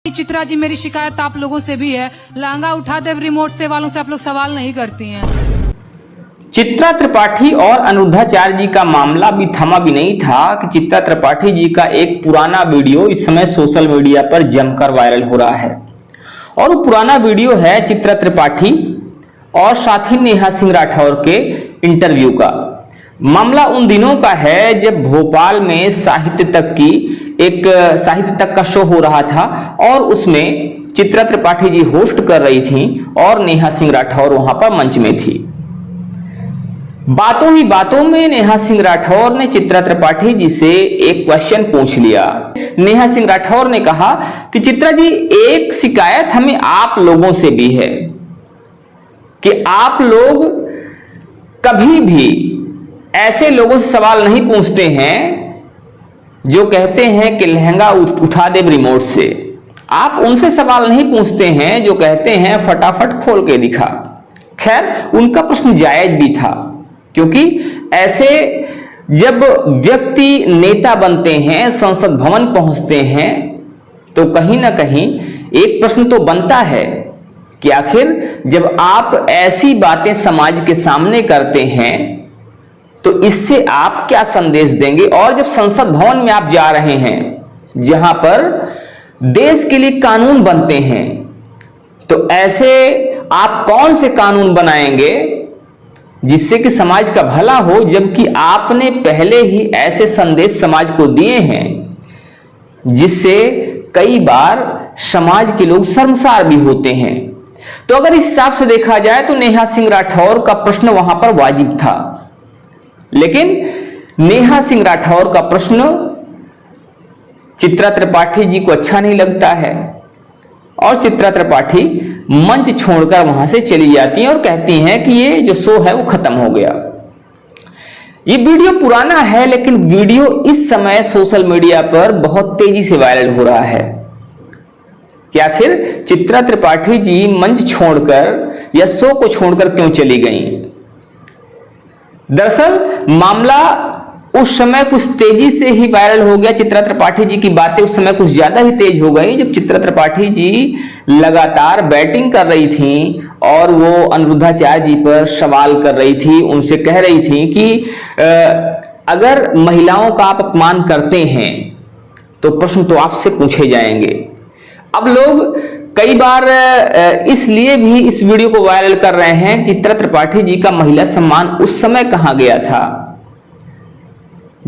चित्रा जी, मेरी शिकायत आप लोगों से भी है, लहंगा उठा दे रिमोट से वालों से आप लोग सवाल नहीं करती हैं। चित्रा त्रिपाठी और अनिरुद्धाचार्य जी का मामला भी थमा भी नहीं था कि चित्रा त्रिपाठी जी का एक पुराना वीडियो इस समय सोशल मीडिया पर जमकर वायरल हो रहा है। और वो पुराना वीडियो है चित्रा त्रिपाठी और साथी नेहा सिंह राठौर के इंटरव्यू का। मामला उन दिनों का है जब भोपाल में साहित्य तक का शो हो रहा था और उसमें चित्रा त्रिपाठी जी होस्ट कर रही थीं और नेहा सिंह राठौर वहां पर मंच में थी। बातों ही बातों में नेहा सिंह राठौर ने चित्रा त्रिपाठी जी से एक क्वेश्चन पूछ लिया। नेहा सिंह राठौर ने कहा कि चित्रा जी, एक शिकायत हमें आप लोगों से भी है कि आप लोग कभी भी ऐसे लोगों से सवाल नहीं पूछते हैं जो कहते हैं कि लहंगा उठा दे रिमोट से। आप उनसे सवाल नहीं पूछते हैं जो कहते हैं फटाफट खोल के दिखा। खैर, उनका प्रश्न जायज भी था, क्योंकि ऐसे जब व्यक्ति नेता बनते हैं, संसद भवन पहुंचते हैं, तो कहीं ना कहीं एक प्रश्न तो बनता है कि आखिर जब आप ऐसी बातें समाज के सामने करते हैं तो इससे आप क्या संदेश देंगे। और जब संसद भवन में आप जा रहे हैं, जहां पर देश के लिए कानून बनते हैं, तो ऐसे आप कौन से कानून बनाएंगे जिससे कि समाज का भला हो, जबकि आपने पहले ही ऐसे संदेश समाज को दिए हैं जिससे कई बार समाज के लोग शर्मसार भी होते हैं। तो अगर इस हिसाब से देखा जाए तो नेहा सिंह राठौर का प्रश्न वहां पर वाजिब था, लेकिन नेहा सिंह राठौर का प्रश्न चित्रा त्रिपाठी जी को अच्छा नहीं लगता है और चित्रा त्रिपाठी मंच छोड़कर वहां से चली जाती हैं और कहती हैं कि ये जो शो है वो खत्म हो गया। ये वीडियो पुराना है, लेकिन वीडियो इस समय सोशल मीडिया पर बहुत तेजी से वायरल हो रहा है कि आखिर चित्रा त्रिपाठी जी मंच छोड़कर या शो को छोड़कर क्यों चली गईं। दरअसल मामला उस समय कुछ तेजी से ही वायरल हो गया। चित्रा त्रिपाठी जी की बातें उस समय कुछ ज्यादा ही तेज हो गई, जब चित्रा त्रिपाठी जी लगातार बैटिंग कर रही थी और वो अनिरुद्धाचार्य जी पर सवाल कर रही थी। उनसे कह रही थी कि अगर महिलाओं का आप अपमान करते हैं तो प्रश्न तो आपसे पूछे जाएंगे। अब लोग कई बार इसलिए भी इस वीडियो को वायरल कर रहे हैं, चित्रा त्रिपाठी जी का महिला सम्मान उस समय कहां गया था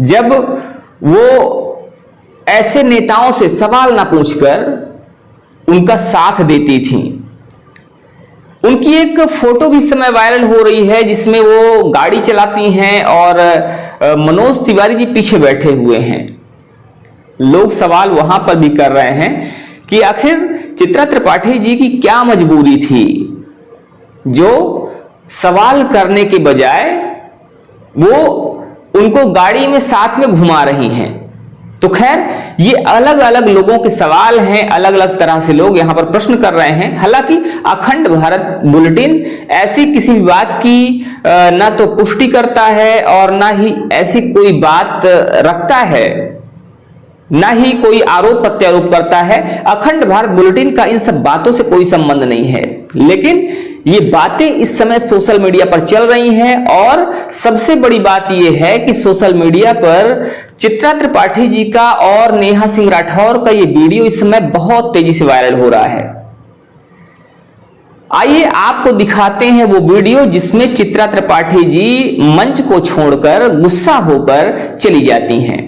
जब वो ऐसे नेताओं से सवाल ना पूछकर उनका साथ देती थी। उनकी एक फोटो भी इस समय वायरल हो रही है जिसमें वो गाड़ी चलाती हैं और मनोज तिवारी जी पीछे बैठे हुए हैं। लोग सवाल वहां पर भी कर रहे हैं कि आखिर चित्रा त्रिपाठी जी की क्या मजबूरी थी जो सवाल करने के बजाय वो उनको गाड़ी में साथ में घुमा रही हैं। तो खैर, ये अलग अलग लोगों के सवाल हैं, अलग अलग तरह से लोग यहां पर प्रश्न कर रहे हैं। हालांकि अखंड भारत बुलेटिन ऐसी किसी भी बात की ना तो पुष्टि करता है और ना ही ऐसी कोई बात रखता है, ना ही कोई आरोप प्रत्यारोप करता है। अखंड भारत बुलेटिन का इन सब बातों से कोई संबंध नहीं है, लेकिन ये बातें इस समय सोशल मीडिया पर चल रही हैं। और सबसे बड़ी बात यह है कि सोशल मीडिया पर चित्रा त्रिपाठी जी का और नेहा सिंह राठौर का ये वीडियो इस समय बहुत तेजी से वायरल हो रहा है। आइए आपको दिखाते हैं वो वीडियो जिसमें चित्रा त्रिपाठी जी मंच को छोड़कर गुस्सा होकर चली जाती हैं।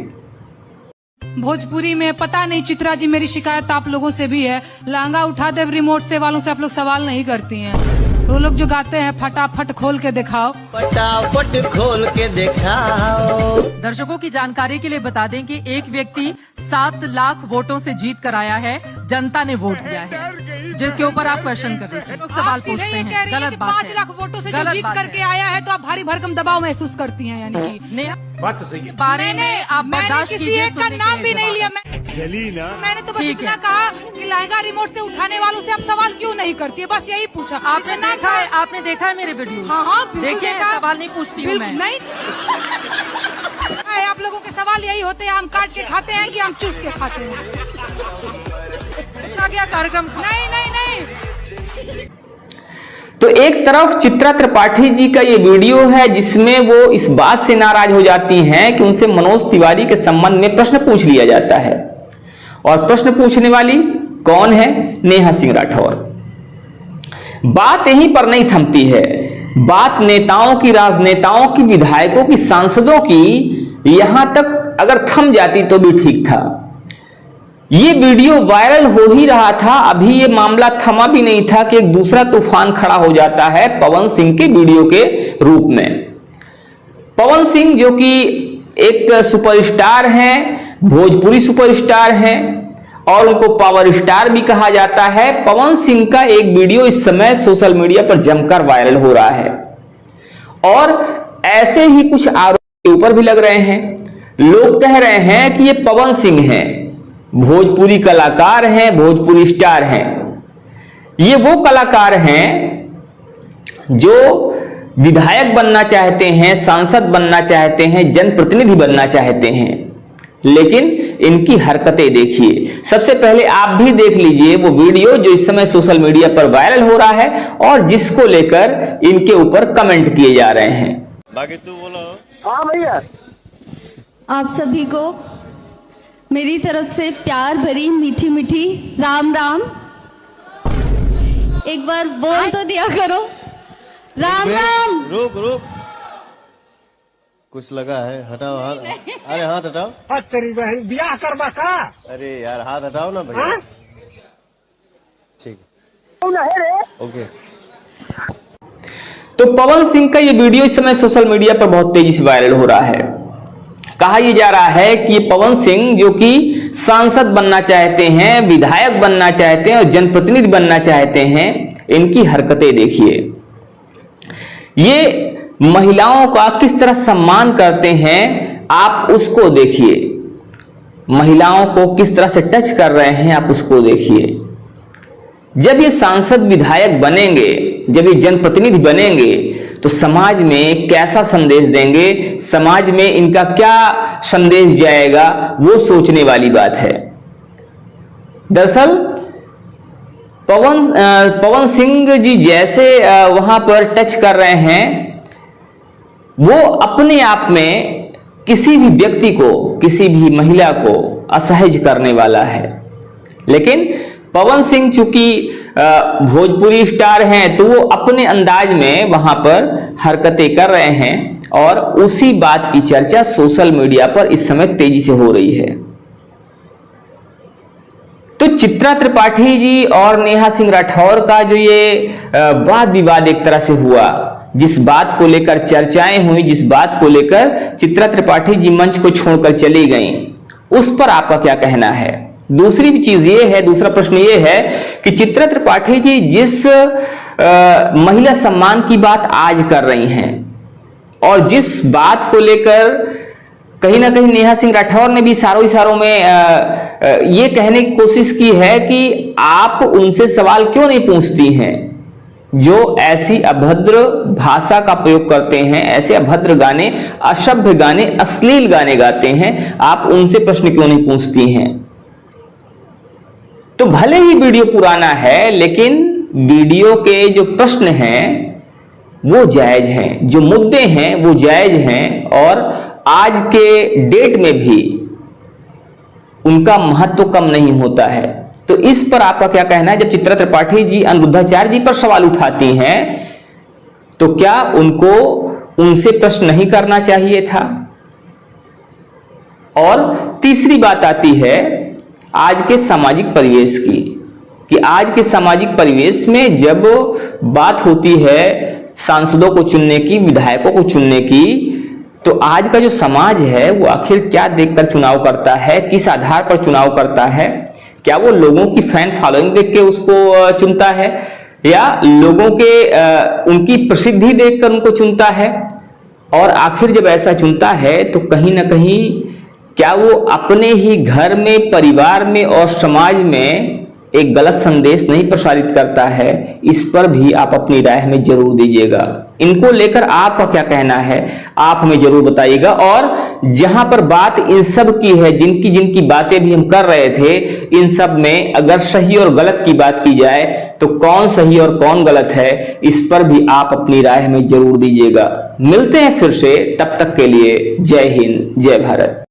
भोजपुरी में पता नहीं चित्रा जी, मेरी शिकायत आप लोगों से भी है, लहंगा उठा दे रिमोट से वालों से आप लोग सवाल नहीं करती हैं। वो लोग जो गाते हैं फटाफट खोल के दिखाओ, फटाफट खोल के दिखाओ। दर्शकों की जानकारी के लिए बता दें कि एक व्यक्ति 7 लाख वोटों से जीत कर आया है, जनता ने वोट दिया है, जिसके ऊपर आप क्वेश्चन कर रहे थे, लोग सवाल पूछते हैं। गलत बात है। 5 लाख वोटों से जो जीत करके आया है तो आप भारी भरकम दबाव महसूस करती हैं, यानी कि बात तो सही है। बारे में आप बर्दाश्त किसी कीजिए, एक का नाम भी नहीं लिया। चली ना, मैंने तो बस ठीक इतना है। कहा कि लहंगा रिमोट से उठाने वालों से आप सवाल क्यों नहीं करती है, बस यही पूछा। आपने देखा है मेरे वीडियो? हाँ, देखिए, सवाल नहीं पूछती हूँ मैं। नहीं आप लोगों के सवाल यही होते हैं, आम काट के खाते हैं कि आम चूस के खाते हैं। रखा गया कार्यक्रम को। नहीं नहीं नहीं। तो एक तरफ चित्रा त्रिपाठी जी का ये वीडियो है जिसमें वो इस बात से नाराज हो जाती हैं कि उनसे मनोज तिवारी के संबंध में प्रश्न पूछ लिया जाता है, और प्रश्न पूछने वाली कौन है? नेहा सिंह राठौर। बात यहीं पर नहीं थमती है, बात नेताओं की, राजनेताओं की, विधायकों की, सांसदों की यहां तक अगर थम जाती तो भी ठीक था। ये वीडियो वायरल हो ही रहा था, अभी ये मामला थमा भी नहीं था कि एक दूसरा तूफान खड़ा हो जाता है पवन सिंह के वीडियो के रूप में। पवन सिंह जो कि एक सुपरस्टार हैं, भोजपुरी सुपरस्टार हैं और उनको पावर स्टार भी कहा जाता है। पवन सिंह का एक वीडियो इस समय सोशल मीडिया पर जमकर वायरल हो रहा है और ऐसे ही कुछ आरोप के ऊपर भी लग रहे हैं। लोग कह रहे हैं कि ये पवन सिंह हैं, भोजपुरी कलाकार हैं, भोजपुरी स्टार हैं। ये वो कलाकार हैं जो विधायक बनना चाहते हैं, सांसद बनना चाहते हैं, जनप्रतिनिधि बनना चाहते हैं, लेकिन इनकी हरकतें देखिए। सबसे पहले आप भी देख लीजिए वो वीडियो जो इस समय सोशल मीडिया पर वायरल हो रहा है और जिसको लेकर इनके ऊपर कमेंट किए जा रहे हैं। बाकी तू बोलो। हाँ भैया, आप सभी को मेरी तरफ से प्यार भरी मीठी मीठी राम राम। एक बार बोल तो दिया करो, राम राम। रुक रुक, कुछ लगा है, हटाओ हाथ। अरे हाथ हटाओ। तेरी बहन ब्याह करवा का। अरे यार हाथ हटाओ ना भैया। ठीक है, ओके। तो पवन सिंह का ये वीडियो इस समय सोशल मीडिया पर बहुत तेजी से वायरल हो रहा है। कहा यह जा रहा है कि पवन सिंह जो कि सांसद बनना चाहते हैं, विधायक बनना चाहते हैं और जनप्रतिनिधि बनना चाहते हैं, इनकी हरकतें देखिए। ये महिलाओं का किस तरह सम्मान करते हैं आप उसको देखिए, महिलाओं को किस तरह से टच कर रहे हैं आप उसको देखिए। जब ये सांसद विधायक बनेंगे, जब ये जनप्रतिनिधि बनेंगे तो समाज में कैसा संदेश देंगे, समाज में इनका क्या संदेश जाएगा, वो सोचने वाली बात है। दरअसल पवन सिंह जी जैसे वहां पर टच कर रहे हैं, वो अपने आप में किसी भी व्यक्ति को, किसी भी महिला को असहज करने वाला है। लेकिन पवन सिंह चूंकि भोजपुरी स्टार हैं तो वो अपने अंदाज में वहां पर हरकतें कर रहे हैं और उसी बात की चर्चा सोशल मीडिया पर इस समय तेजी से हो रही है। तो चित्रा त्रिपाठी जी और नेहा सिंह राठौर का जो ये वाद विवाद एक तरह से हुआ, जिस बात को लेकर चर्चाएं हुई, जिस बात को लेकर चित्रा त्रिपाठी जी मंच को छोड़कर चली गईं, उस पर आपका क्या कहना है? दूसरी चीज ये है, दूसरा प्रश्न ये है कि चित्रा त्रिपाठी जी जिस महिला सम्मान की बात आज कर रही हैं और जिस बात को लेकर कहीं ना कहीं नेहा सिंह राठौर ने भी इशारों में ये कहने की कोशिश की है कि आप उनसे सवाल क्यों नहीं पूछती हैं जो ऐसी अभद्र भाषा का प्रयोग करते हैं, ऐसे अभद्र गाने, असभ्य गाने, अश्लील गाने गाते हैं, आप उनसे प्रश्न क्यों नहीं पूछती हैं? तो भले ही वीडियो पुराना है लेकिन वीडियो के जो प्रश्न हैं वो जायज हैं, जो मुद्दे हैं वो जायज हैं और आज के डेट में भी उनका महत्व कम नहीं होता है। तो इस पर आपका क्या कहना है? जब चित्रा त्रिपाठी जी अनिरुद्धाचार्य जी पर सवाल उठाती हैं तो क्या उनको उनसे प्रश्न नहीं करना चाहिए था? और तीसरी बात आती है आज के सामाजिक परिवेश की, कि आज के सामाजिक परिवेश में जब बात होती है सांसदों को चुनने की, विधायकों को चुनने की, तो आज का जो समाज है वो आखिर क्या देखकर चुनाव करता है, किस आधार पर चुनाव करता है? क्या वो लोगों की फैन फॉलोइंग देख के उसको चुनता है या लोगों के उनकी प्रसिद्धि देखकर उनको चुनता है? और आखिर जब ऐसा चुनता है तो कहीं ना कहीं क्या वो अपने ही घर में, परिवार में और समाज में एक गलत संदेश नहीं प्रसारित करता है? इस पर भी आप अपनी राय हमें जरूर दीजिएगा। इनको लेकर आपका क्या कहना है, आप हमें जरूर बताइएगा। और जहां पर बात इन सब की है, जिनकी जिनकी बातें भी हम कर रहे थे, इन सब में अगर सही और गलत की बात की जाए तो कौन सही और कौन गलत है, इस पर भी आप अपनी राय हमें जरूर दीजिएगा। मिलते हैं फिर से, तब तक के लिए जय हिंद, जय भारत।